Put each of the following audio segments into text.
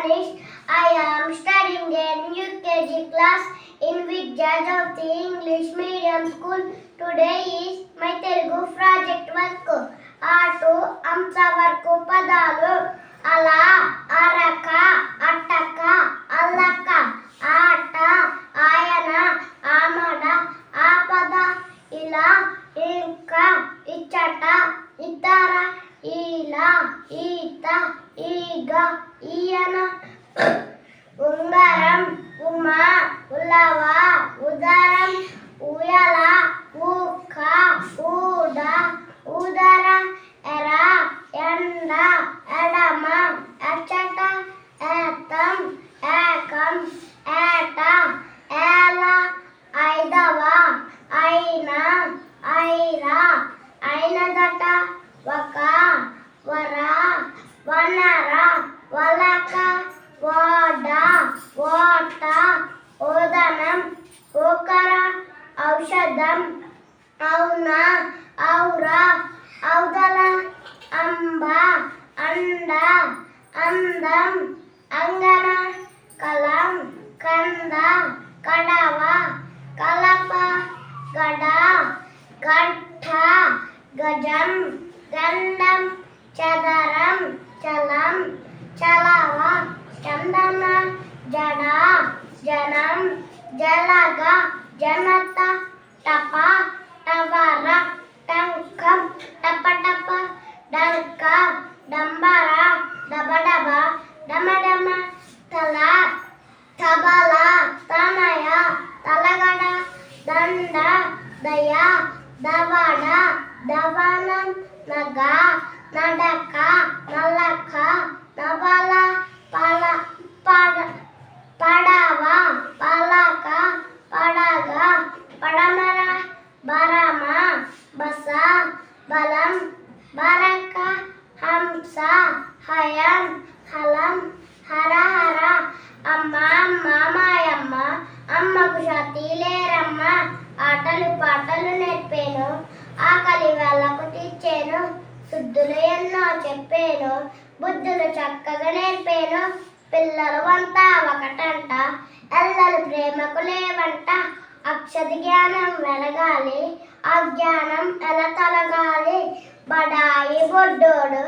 Manish. I am studying in UKG class in Vidyajyoti English Medium School. Today is my Telugu project work. Aatu amsa varaku padalu ala araka attaka allaka aata ayana amada ఆపద ఇలా ఇంకా ఇచ్చట ఇతర ఇలా ఈత ఈగ ఈయన ఉంగరం ఉమా ఉలవ ఉదరం ఉయల ఊక ఊడ ఉదర ఎర ఎండ ఎడమ ఎచ్చట ఏతం ఏకం ఏట ఏల ఐదవ అయినా ఐరా అయినదట ఒక వర వనర వలక ఓడ ఓట ఓదనం ఓకర ఔషధం ఔన ఔర ఔదల అంబ అండ అందం అంగన కలం కంద కడవ కలప గడ గట్ట గజం గండం చదరం చలం చలవ చందన జడ జనం జలగ జనత టప టవర టంకం టపటప డంక డంబర డబడబ డమడమ తల తబల తనయ తలగడ దండ దయ దవడ దవనం నగ నడక నలక నవల పల పడవ పలక పడగ పడమర బరమ బస బలం బరక హంస హయం హలం హరహర అమ్మ మామాయమ్మ అమ్మకు శక్తి లేరమ్మ ఆటలు పాటలు నేర్పేను ఆకలి వాళ్ళకు తీర్చేను శుద్ధులు ఎన్నో చెప్పేను బుద్ధులు చక్కగా నేర్పేను పిల్లలు అంతా ఒకటంట ఎల్లలు ప్రేమకు లేవంట అక్షర జ్ఞానం వెలగాలి అజ్ఞానం ఎలా తొలగాలి బడాయి బొడ్డోడు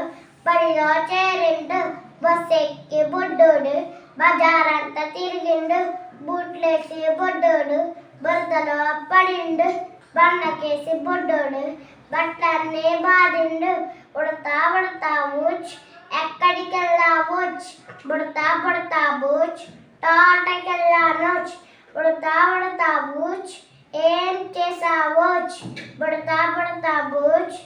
బడిలో చేరిండు బస్సెక్కి బొడ్డోడు బజారంతా తిరిగిండు బూట్లేసి బొడ్డోడు బురదలో పడిండు బండకేసి బొడ్డోడు బట్టలన్నీ బాధిండు ఉడతా ఉడతా ఊచ్ ఎక్కడికెళ్ళావూచ్ బుడతా బుడతా బూచ్ తోటకెళ్ళానోచ్ ఉడతా ఉడతా బూచ్ ఏం చేసావోచ్ బుడతా బుడతా బూచ్